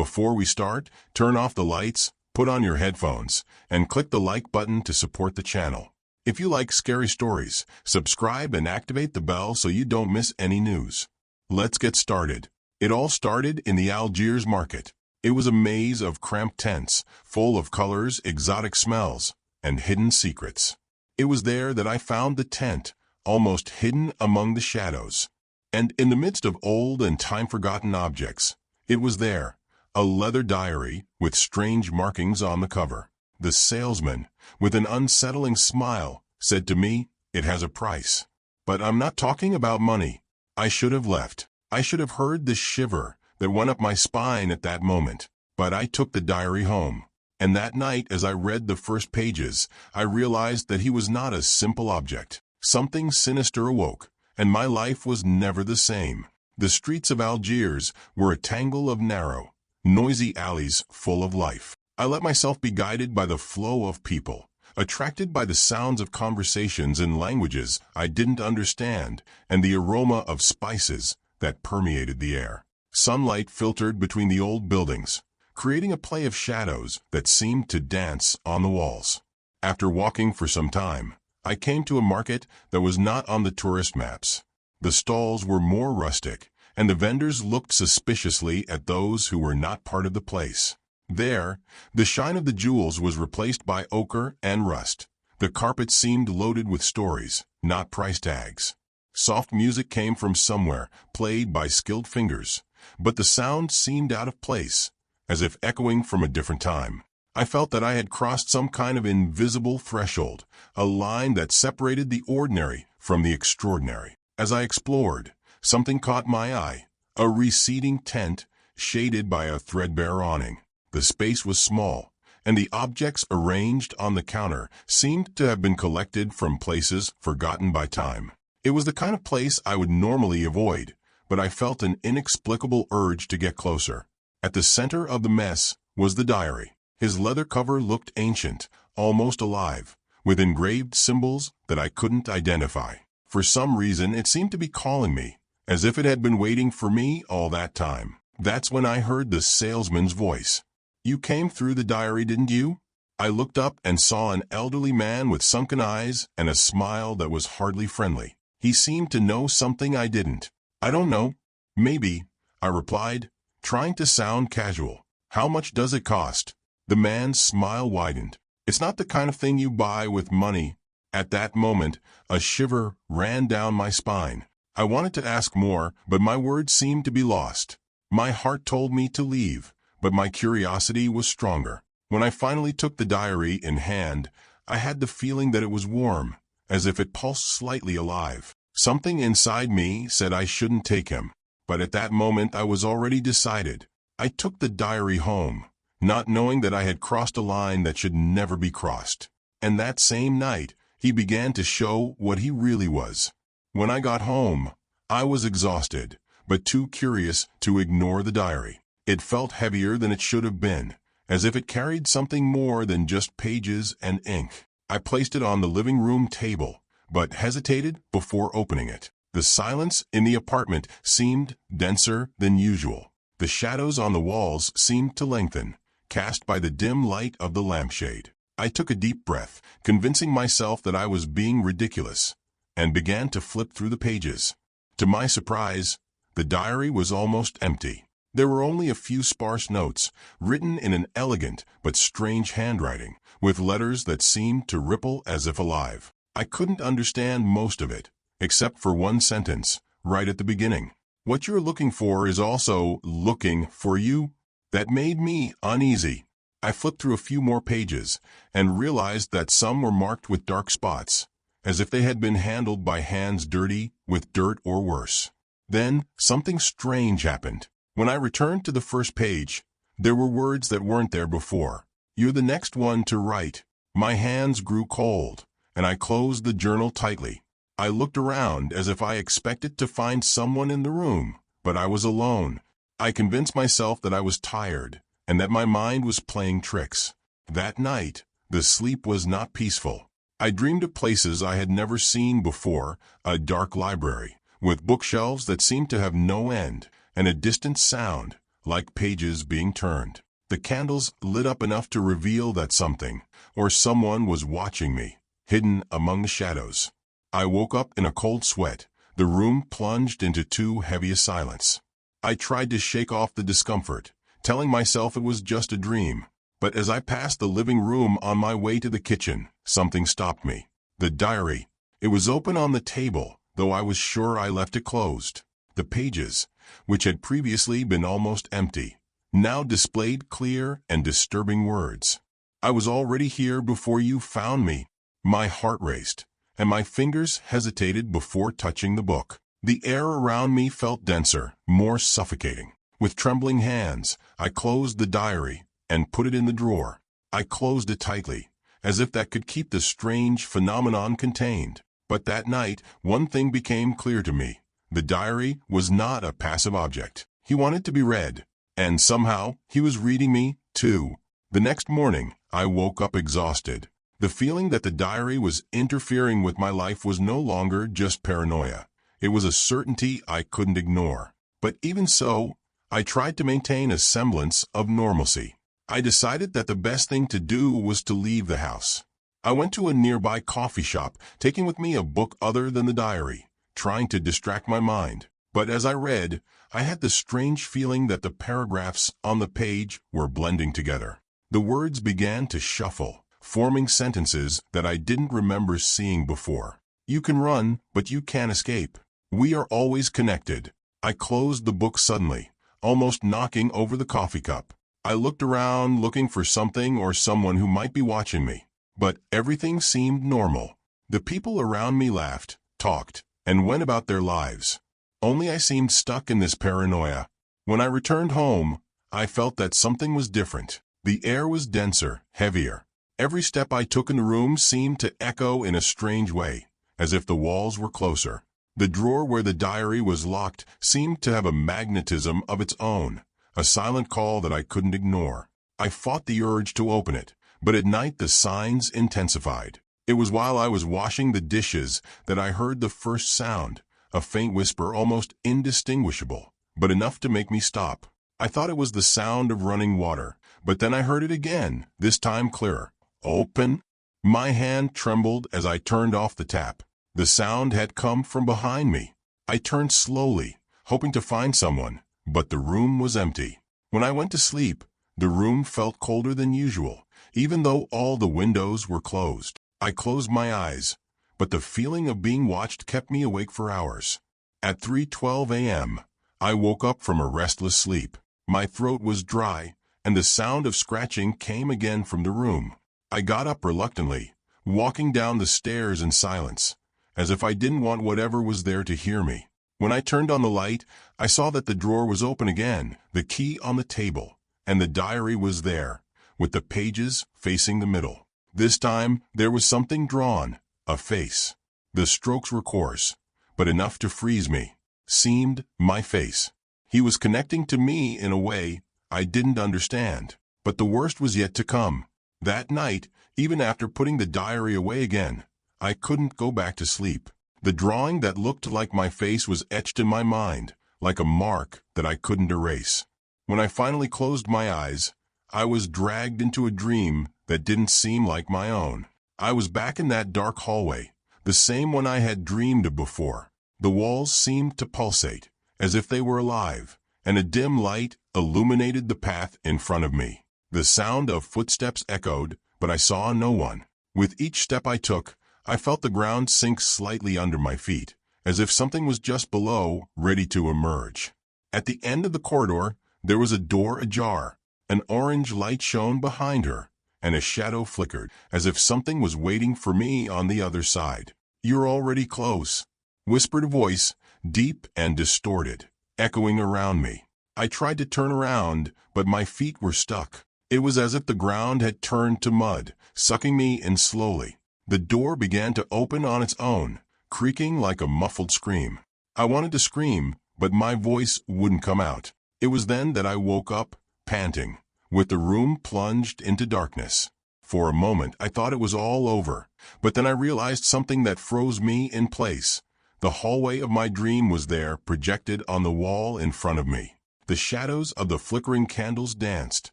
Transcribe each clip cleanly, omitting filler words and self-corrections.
Before we start, turn off the lights, put on your headphones, and click the like button to support the channel. If you like scary stories, subscribe and activate the bell so you don't miss any news. Let's get started. It all started in the Algiers market. It was a maze of cramped tents, full of colors, exotic smells, and hidden secrets. It was there that I found the tent, almost hidden among the shadows. And in the midst of old and time-forgotten objects, it was there, a leather diary with strange markings on the cover. The salesman, with an unsettling smile, said to me, "It has a price." But I'm not talking about money. I should have left. I should have heard the shiver that went up my spine at that moment. But I took the diary home. And that night, as I read the first pages, I realized that he was not a simple object. Something sinister awoke, and my life was never the same. The streets of Algiers were a tangle of narrow, noisy alleys full of life. I let myself be guided by the flow of people, attracted by the sounds of conversations in languages I didn't understand, and the aroma of spices that permeated the air. Sunlight filtered between the old buildings, creating a play of shadows that seemed to dance on the walls. After walking for some time, I came to a market that was not on the tourist maps. The stalls were more rustic, and the vendors looked suspiciously at those who were not part of the place. There, the shine of the jewels was replaced by ochre and rust. The carpet seemed loaded with stories, not price tags. Soft music came from somewhere, played by skilled fingers, but the sound seemed out of place, as if echoing from a different time. I felt that I had crossed some kind of invisible threshold, a line that separated the ordinary from the extraordinary. As I explored, something caught my eye, a receding tent shaded by a threadbare awning. The space was small, and the objects arranged on the counter seemed to have been collected from places forgotten by time. It was the kind of place I would normally avoid, but I felt an inexplicable urge to get closer. At the center of the mess was the diary. His leather cover looked ancient, almost alive, with engraved symbols that I couldn't identify. For some reason, it seemed to be calling me, as if it had been waiting for me all that time. That's when I heard the salesman's voice. "You came through the diary, didn't you?" I looked up and saw an elderly man with sunken eyes and a smile that was hardly friendly. He seemed to know something I didn't. "I don't know. Maybe," I replied, trying to sound casual. "How much does it cost?" The man's smile widened. "It's not the kind of thing you buy with money." At that moment, a shiver ran down my spine. I wanted to ask more, but my words seemed to be lost. My heart told me to leave, but my curiosity was stronger. When I finally took the diary in hand, I had the feeling that it was warm, as if it pulsed slightly alive. Something inside me said I shouldn't take him, but at that moment I was already decided. I took the diary home, not knowing that I had crossed a line that should never be crossed. And that same night, he began to show what he really was. When I got home, I was exhausted, but too curious to ignore the diary. It felt heavier than it should have been, as if it carried something more than just pages and ink. I placed it on the living room table, but hesitated before opening it. The silence in the apartment seemed denser than usual. The shadows on the walls seemed to lengthen, cast by the dim light of the lampshade. I took a deep breath, convincing myself that I was being ridiculous, and began to flip through the pages. To my surprise, the diary was almost empty. There were only a few sparse notes, written in an elegant but strange handwriting, with letters that seemed to ripple as if alive. I couldn't understand most of it, except for one sentence, right at the beginning. "What you're looking for is also looking for you." That made me uneasy. I flipped through a few more pages and realized that some were marked with dark spots, as if they had been handled by hands dirty with dirt or worse. Then something strange happened. When I returned to the first page, there were words that weren't there before. "You're the next one to write." My hands grew cold, and I closed the journal tightly. I looked around as if I expected to find someone in the room, but I was alone. I convinced myself that I was tired, and that my mind was playing tricks. That night, the sleep was not peaceful. I dreamed of places I had never seen before, a dark library, with bookshelves that seemed to have no end, and a distant sound, like pages being turned. The candles lit up enough to reveal that something, or someone, was watching me, hidden among the shadows. I woke up in a cold sweat. The room plunged into too heavy a silence. I tried to shake off the discomfort, telling myself it was just a dream. But as I passed the living room on my way to the kitchen, something stopped me. The diary. It was open on the table, though I was sure I left it closed. The pages, which had previously been almost empty, now displayed clear and disturbing words. I was already here before you found me. My heart raced, and my fingers hesitated before touching the book. The air around me felt denser, more suffocating. With trembling hands, I closed the diary and put it in the drawer. I closed it tightly, as if that could keep the strange phenomenon contained. But that night, one thing became clear to me. The diary was not a passive object. He wanted to be read, and somehow he was reading me, too. The next morning, I woke up exhausted. The feeling that the diary was interfering with my life was no longer just paranoia. It was a certainty I couldn't ignore. But even so, I tried to maintain a semblance of normalcy. I decided that the best thing to do was to leave the house. I went to a nearby coffee shop, taking with me a book other than the diary, trying to distract my mind. But as I read, I had the strange feeling that the paragraphs on the page were blending together. The words began to shuffle, forming sentences that I didn't remember seeing before. You can run, but you can't escape. We are always connected. I closed the book suddenly, almost knocking over the coffee cup. I looked around, looking for something or someone who might be watching me. But everything seemed normal. The people around me laughed, talked, and went about their lives. Only I seemed stuck in this paranoia. When I returned home, I felt that something was different. The air was denser, heavier. Every step I took in the room seemed to echo in a strange way, as if the walls were closer. The drawer where the diary was locked seemed to have a magnetism of its own, a silent call that I couldn't ignore. I fought the urge to open it, but at night the signs intensified. It was while I was washing the dishes that I heard the first sound, a faint whisper almost indistinguishable, but enough to make me stop. I thought it was the sound of running water, but then I heard it again, this time clearer. Open? My hand trembled as I turned off the tap. The sound had come from behind me. I turned slowly, hoping to find someone, but the room was empty. When I went to sleep, the room felt colder than usual, even though all the windows were closed. I closed my eyes, but the feeling of being watched kept me awake for hours. At 3:12 a.m., I woke up from a restless sleep. My throat was dry, and the sound of scratching came again from the room. I got up reluctantly, walking down the stairs in silence, as if I didn't want whatever was there to hear me. When I turned on the light, I saw that the drawer was open again, the key on the table, and the diary was there, with the pages facing the middle. This time, there was something drawn, a face. The strokes were coarse, but enough to freeze me. Seemed my face. He was connecting to me in a way I didn't understand. But the worst was yet to come. That night, even after putting the diary away again, I couldn't go back to sleep. The drawing that looked like my face was etched in my mind, like a mark that I couldn't erase. When I finally closed my eyes, I was dragged into a dream that didn't seem like my own. I was back in that dark hallway, the same one I had dreamed of before. The walls seemed to pulsate, as if they were alive, and a dim light illuminated the path in front of me. The sound of footsteps echoed, but I saw no one. With each step I took, I felt the ground sink slightly under my feet, as if something was just below, ready to emerge. At the end of the corridor, there was a door ajar. An orange light shone behind her, and a shadow flickered, as if something was waiting for me on the other side. "You're already close," whispered a voice, deep and distorted, echoing around me. I tried to turn around, but my feet were stuck. It was as if the ground had turned to mud, sucking me in slowly. The door began to open on its own, creaking like a muffled scream. I wanted to scream, but my voice wouldn't come out. It was then that I woke up, panting, with the room plunged into darkness. For a moment I thought it was all over, but then I realized something that froze me in place. The hallway of my dream was there, projected on the wall in front of me. The shadows of the flickering candles danced,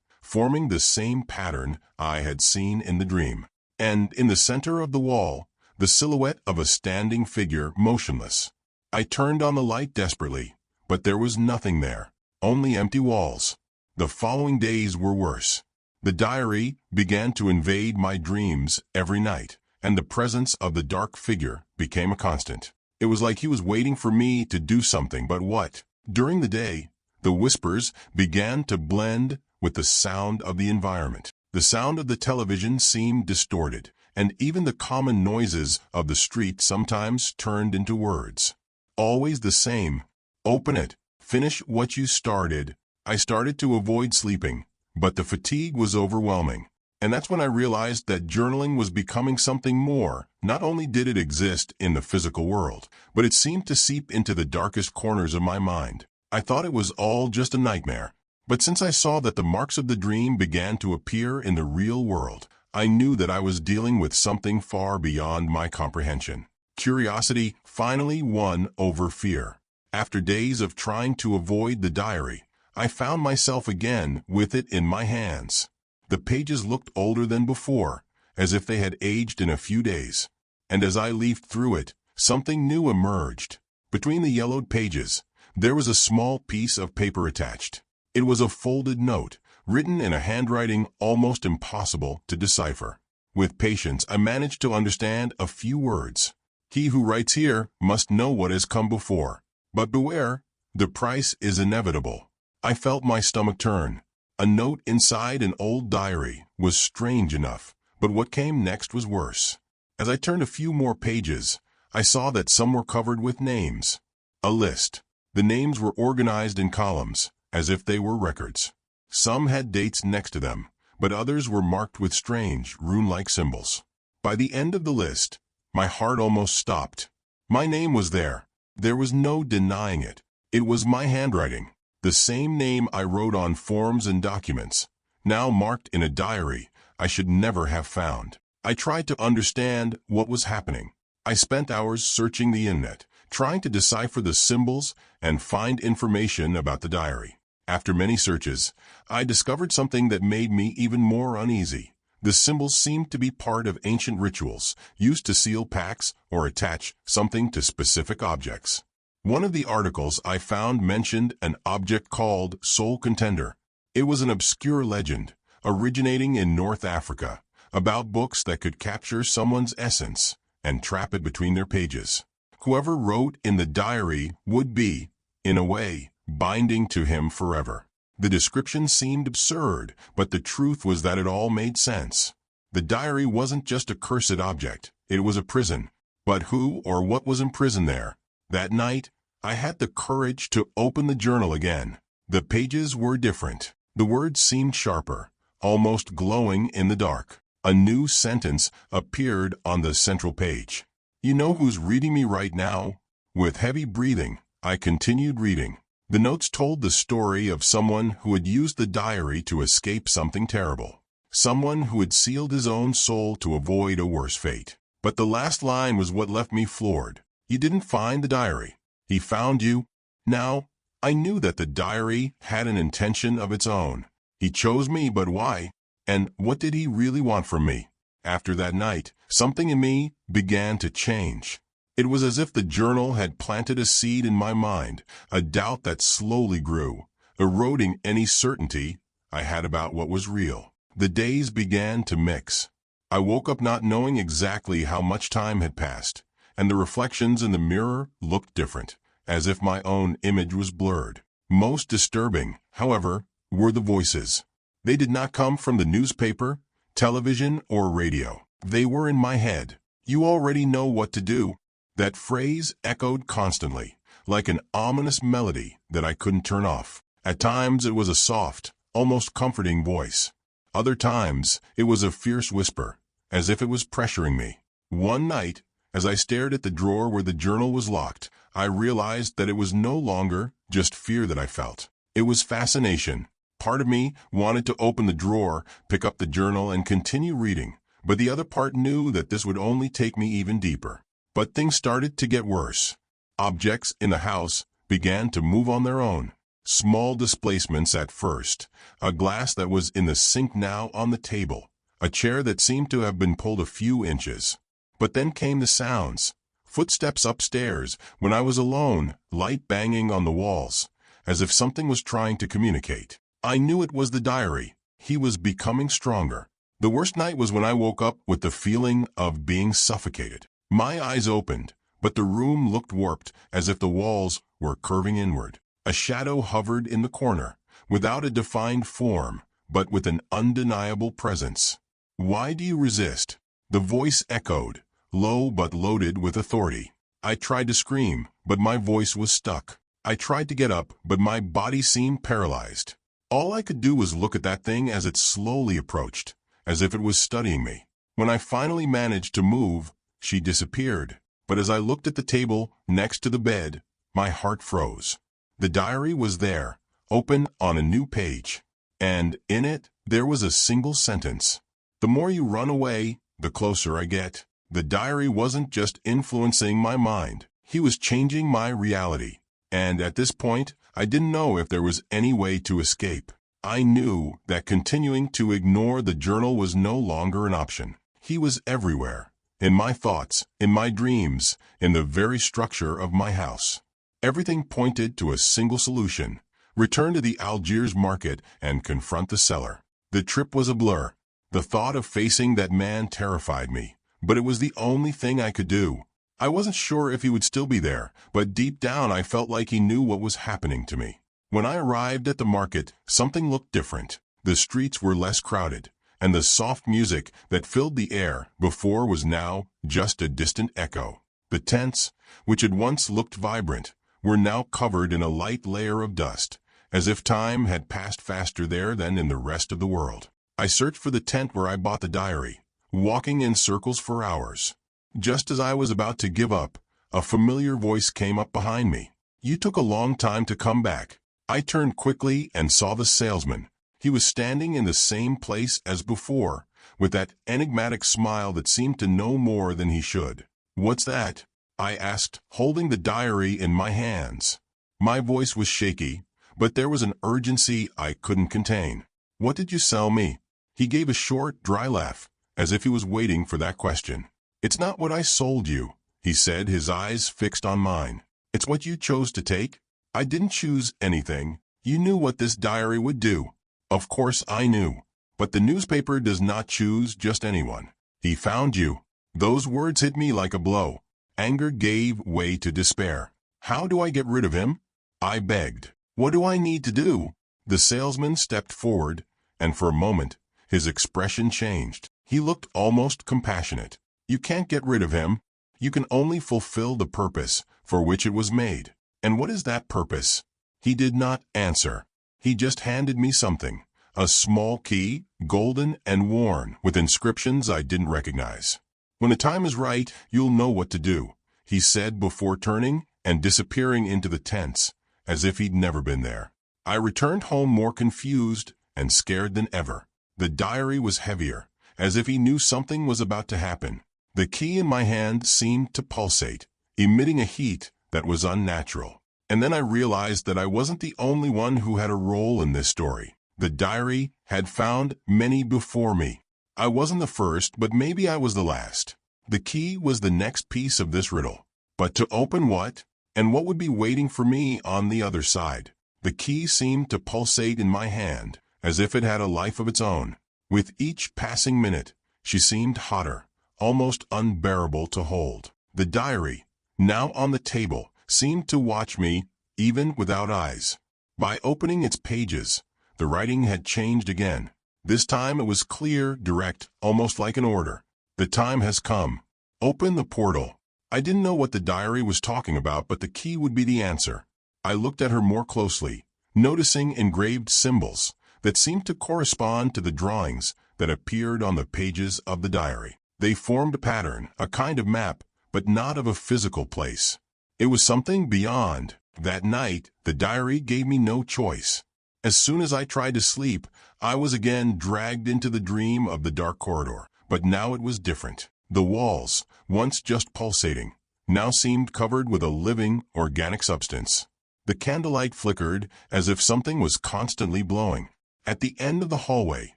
forming the same pattern I had seen in the dream. And in the center of the wall, the silhouette of a standing figure motionless. I turned on the light desperately, but there was nothing there, only empty walls. The following days were worse. The diary began to invade my dreams every night, and the presence of the dark figure became a constant. It was like he was waiting for me to do something, but what? During the day, the whispers began to blend with the sound of the environment. The sound of the television seemed distorted, and even the common noises of the street sometimes turned into words. Always the same. Open it. Finish what you started. I started to avoid sleeping, but the fatigue was overwhelming. And that's when I realized that journaling was becoming something more. Not only did it exist in the physical world, but it seemed to seep into the darkest corners of my mind. I thought it was all just a nightmare. But since I saw that the marks of the dream began to appear in the real world, I knew that I was dealing with something far beyond my comprehension. Curiosity finally won over fear. After days of trying to avoid the diary, I found myself again with it in my hands. The pages looked older than before, as if they had aged in a few days. And as I leafed through it, something new emerged. Between the yellowed pages, there was a small piece of paper attached. It was a folded note, written in a handwriting almost impossible to decipher. With patience, I managed to understand a few words. He who writes here must know what has come before. But beware, the price is inevitable. I felt my stomach turn. A note inside an old diary was strange enough, but what came next was worse. As I turned a few more pages, I saw that some were covered with names. A list. The names were organized in columns, as if they were records. Some had dates next to them, but others were marked with strange, rune-like symbols. By the end of the list, my heart almost stopped. My name was there. There was no denying it. It was my handwriting. The same name I wrote on forms and documents, now marked in a diary I should never have found. I tried to understand what was happening. I spent hours searching the internet, trying to decipher the symbols and find information about the diary. After many searches, I discovered something that made me even more uneasy. The symbols seemed to be part of ancient rituals used to seal pacts or attach something to specific objects. One of the articles I found mentioned an object called Soul Contender. It was an obscure legend, originating in North Africa, about books that could capture someone's essence and trap it between their pages. Whoever wrote in the diary would be, in a way, binding to him forever. The description seemed absurd, but the truth was that it all made sense. The diary wasn't just a cursed object, it was a prison. But who or what was imprisoned there? That night, I had the courage to open the journal again. The pages were different. The words seemed sharper, almost glowing in the dark. A new sentence appeared on the central page. You know who's reading me right now? With heavy breathing, I continued reading. The notes told the story of someone who had used the diary to escape something terrible. Someone who had sealed his own soul to avoid a worse fate. But the last line was what left me floored. You didn't find the diary. He found you. Now, I knew that the diary had an intention of its own. He chose me, but why? And what did he really want from me? After that night, something in me began to change. It was as if the journal had planted a seed in my mind, a doubt that slowly grew, eroding any certainty I had about what was real. The days began to mix. I woke up not knowing exactly how much time had passed, and the reflections in the mirror looked different, as if my own image was blurred. Most disturbing, however, were the voices. They did not come from the newspaper, television, or radio. They were in my head. You already know what to do. That phrase echoed constantly, like an ominous melody that I couldn't turn off. At times it was a soft, almost comforting voice. Other times it was a fierce whisper, as if it was pressuring me. One night, as I stared at the drawer where the journal was locked, I realized that it was no longer just fear that I felt. It was fascination. Part of me wanted to open the drawer, pick up the journal, and continue reading, but the other part knew that this would only take me even deeper. But things started to get worse. Objects in the house began to move on their own. Small displacements at first, a glass that was in the sink now on the table, a chair that seemed to have been pulled a few inches. But then came the sounds. Footsteps upstairs, when I was alone, light banging on the walls, as if something was trying to communicate. I knew it was the diary. He was becoming stronger. The worst night was when I woke up with the feeling of being suffocated. My eyes opened, but the room looked warped, as if the walls were curving inward. A shadow hovered in the corner, without a defined form, but with an undeniable presence. "Why do you resist?" The voice echoed, low but loaded with authority. I tried to scream, but my voice was stuck. I tried to get up, but my body seemed paralyzed. All I could do was look at that thing as it slowly approached, as if it was studying me. When I finally managed to move, she disappeared. But as I looked at the table next to the bed, my heart froze. The diary was there, open on a new page. And in it, there was a single sentence. "The more you run away, the closer I get." The diary wasn't just influencing my mind. He was changing my reality. And at this point, I didn't know if there was any way to escape. I knew that continuing to ignore the journal was no longer an option. He was everywhere. In my thoughts, in my dreams, in the very structure of my house. Everything pointed to a single solution: return to the Algiers market and confront the seller. The trip was a blur. The thought of facing that man terrified me, but it was the only thing I could do. I wasn't sure if he would still be there, but deep down I felt like he knew what was happening to me. When I arrived at the market, something looked different. The streets were less crowded, and the soft music that filled the air before was now just a distant echo. The tents, which had once looked vibrant, were now covered in a light layer of dust, as if time had passed faster there than in the rest of the world. I searched for the tent where I bought the diary, walking in circles for hours. Just as I was about to give up, a familiar voice came up behind me. "You took a long time to come back." I turned quickly and saw the salesman. He was standing in the same place as before, with that enigmatic smile that seemed to know more than he should. "What's that?" I asked, holding the diary in my hands. My voice was shaky, but there was an urgency I couldn't contain. "What did you sell me?" He gave a short, dry laugh, as if he was waiting for that question. "It's not what I sold you," he said, his eyes fixed on mine. "It's what you chose to take." "I didn't choose anything. You knew what this diary would do." "Of course I knew. But the newspaper does not choose just anyone. He found you." Those words hit me like a blow. Anger gave way to despair. "How do I get rid of him?" I begged. "What do I need to do?" The salesman stepped forward, and for a moment, his expression changed. He looked almost compassionate. "You can't get rid of him. You can only fulfill the purpose for which it was made." "And what is that purpose?" He did not answer. He just handed me something, a small key, golden and worn, with inscriptions I didn't recognize. "When the time is right, you'll know what to do," he said before turning and disappearing into the tents, as if he'd never been there. I returned home more confused and scared than ever. The diary was heavier, as if he knew something was about to happen. The key in my hand seemed to pulsate, emitting a heat that was unnatural. And then I realized that I wasn't the only one who had a role in this story. The diary had found many before me. I wasn't the first, but maybe I was the last. The key was the next piece of this riddle. But to open what? And what would be waiting for me on the other side? The key seemed to pulsate in my hand, as if it had a life of its own. With each passing minute, she seemed hotter, almost unbearable to hold. The diary, now on the table, seemed to watch me, even without eyes. By opening its pages, the writing had changed again. This time it was clear, direct, almost like an order. "The time has come. Open the portal." I didn't know what the diary was talking about, but the key would be the answer. I looked at her more closely, noticing engraved symbols that seemed to correspond to the drawings that appeared on the pages of the diary. They formed a pattern, a kind of map, but not of a physical place. It was something beyond. That night, the diary gave me no choice. As soon as I tried to sleep, I was again dragged into the dream of the dark corridor. But now it was different. The walls, once just pulsating, now seemed covered with a living, organic substance. The candlelight flickered as if something was constantly blowing. At the end of the hallway,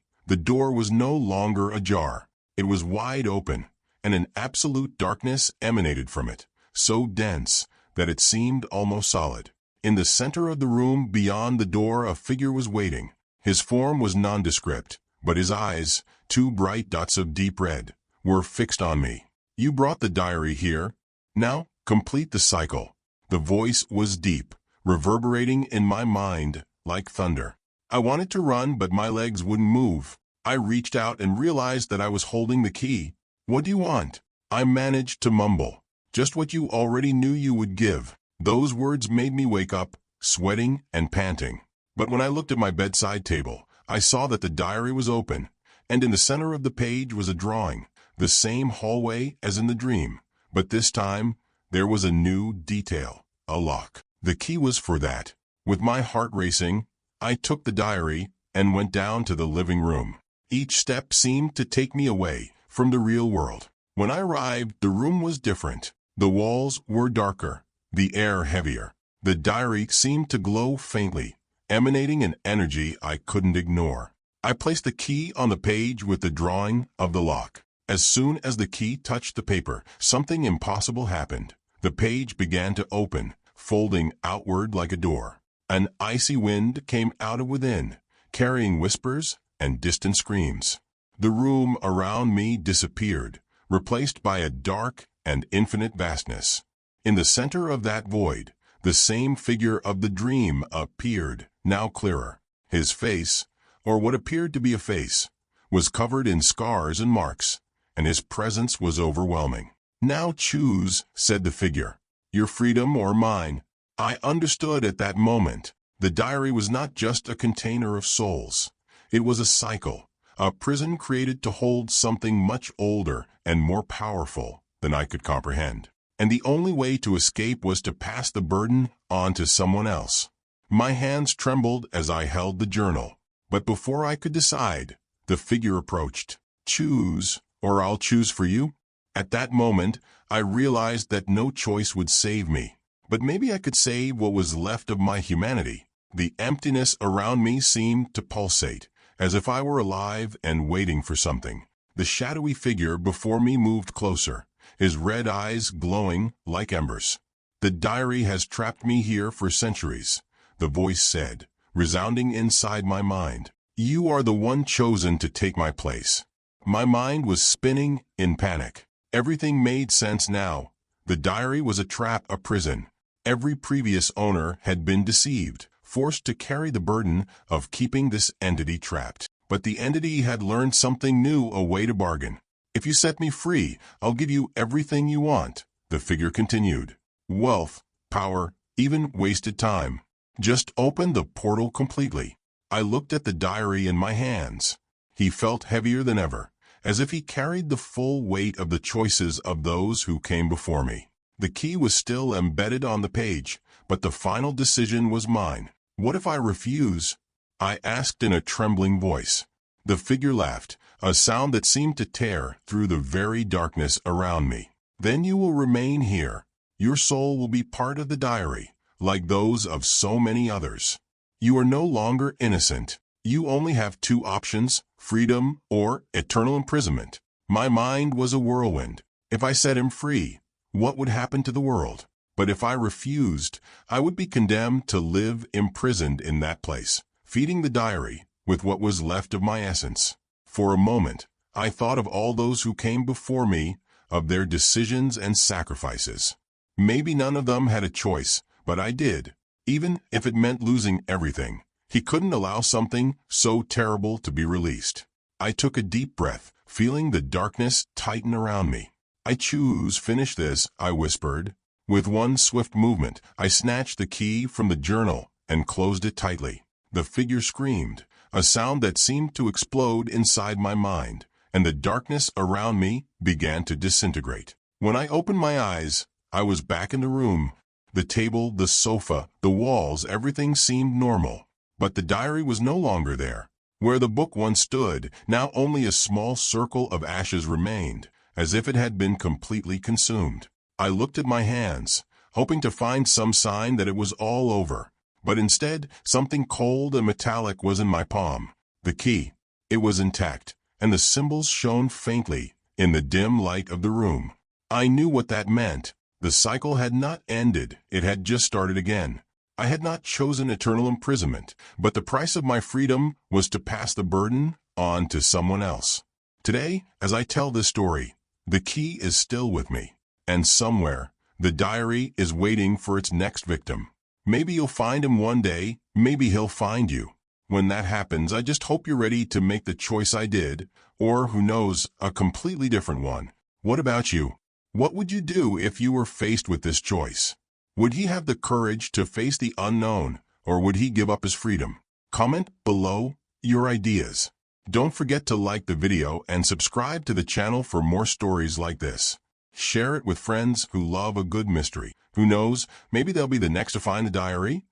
the door was no longer ajar. It was wide open, and an absolute darkness emanated from it, so dense that it seemed almost solid. In the center of the room beyond the door a figure was waiting. His form was nondescript, but his eyes, two bright dots of deep red, were fixed on me. "You brought the diary here. Now, complete the cycle." The voice was deep, reverberating in my mind like thunder. I wanted to run, but my legs wouldn't move. I reached out and realized that I was holding the key. "What do you want?" I managed to mumble. "Just what you already knew you would give." Those words made me wake up, sweating and panting. But when I looked at my bedside table, I saw that the diary was open, and in the center of the page was a drawing, the same hallway as in the dream. But this time, there was a new detail, a lock. The key was for that. With my heart racing, I took the diary and went down to the living room. Each step seemed to take me away from the real world. When I arrived, the room was different. The walls were darker, the air heavier. The diary seemed to glow faintly, emanating an energy I couldn't ignore. I placed the key on the page with the drawing of the lock. As soon as the key touched the paper, something impossible happened. The page began to open, folding outward like a door. An icy wind came out of within, carrying whispers and distant screams. The room around me disappeared, replaced by a dark and infinite vastness. In the center of that void, the same figure of the dream appeared, now clearer. His face, or what appeared to be a face, was covered in scars and marks, and his presence was overwhelming. "Now choose," said the figure, "your freedom or mine." I understood at that moment. The diary was not just a container of souls. It was a cycle, a prison created to hold something much older and more powerful than I could comprehend. And the only way to escape was to pass the burden on to someone else. My hands trembled as I held the journal. But before I could decide, the figure approached. "Choose, or I'll choose for you." At that moment, I realized that no choice would save me. But maybe I could save what was left of my humanity. The emptiness around me seemed to pulsate, as if I were alive and waiting for something. The shadowy figure before me moved closer, his red eyes glowing like embers. "The diary has trapped me here for centuries," the voice said, resounding inside my mind. "You are the one chosen to take my place." My mind was spinning in panic. Everything made sense now. The diary was a trap, a prison. Every previous owner had been deceived, forced to carry the burden of keeping this entity trapped. But the entity had learned something new, a way to bargain. "If you set me free, I'll give you everything you want," the figure continued. "Wealth, power, even wasted time. Just open the portal completely." I looked at the diary in my hands. He felt heavier than ever, as if he carried the full weight of the choices of those who came before me. The key was still embedded on the page, but the final decision was mine. "What if I refuse?" I asked in a trembling voice. The figure laughed, a sound that seemed to tear through the very darkness around me. "Then you will remain here. Your soul will be part of the diary, like those of so many others. You are no longer innocent. You only have two options, freedom or eternal imprisonment." My mind was a whirlwind. If I set him free, what would happen to the world? But if I refused, I would be condemned to live imprisoned in that place, feeding the diary with what was left of my essence. For a moment, I thought of all those who came before me, of their decisions and sacrifices. Maybe none of them had a choice, but I did, even if it meant losing everything. He couldn't allow something so terrible to be released. I took a deep breath, feeling the darkness tighten around me. "I choose, finish this," I whispered. With one swift movement, I snatched the key from the journal and closed it tightly. The figure screamed, a sound that seemed to explode inside my mind, and the darkness around me began to disintegrate. When I opened my eyes, I was back in the room. The table, the sofa, the walls, everything seemed normal. But the diary was no longer there. Where the book once stood, now only a small circle of ashes remained, as if it had been completely consumed. I looked at my hands. hoping to find some sign that it was all over. But instead, something cold and metallic was in my palm. The key. It was intact, and the symbols shone faintly in the dim light of the room. I knew what that meant. The cycle had not ended, it had just started again. I had not chosen eternal imprisonment, but the price of my freedom was to pass the burden on to someone else. Today, as I tell this story, the key is still with me, and somewhere, the diary is waiting for its next victim. Maybe you'll find him one day, maybe he'll find you. When that happens, I just hope you're ready to make the choice I did, or who knows, a completely different one. What about you? What would you do if you were faced with this choice? Would he have the courage to face the unknown, or would he give up his freedom? Comment below your ideas. Don't forget to like the video and subscribe to the channel for more stories like this. Share it with friends who love a good mystery. Who knows, maybe they'll be the next to find the diary.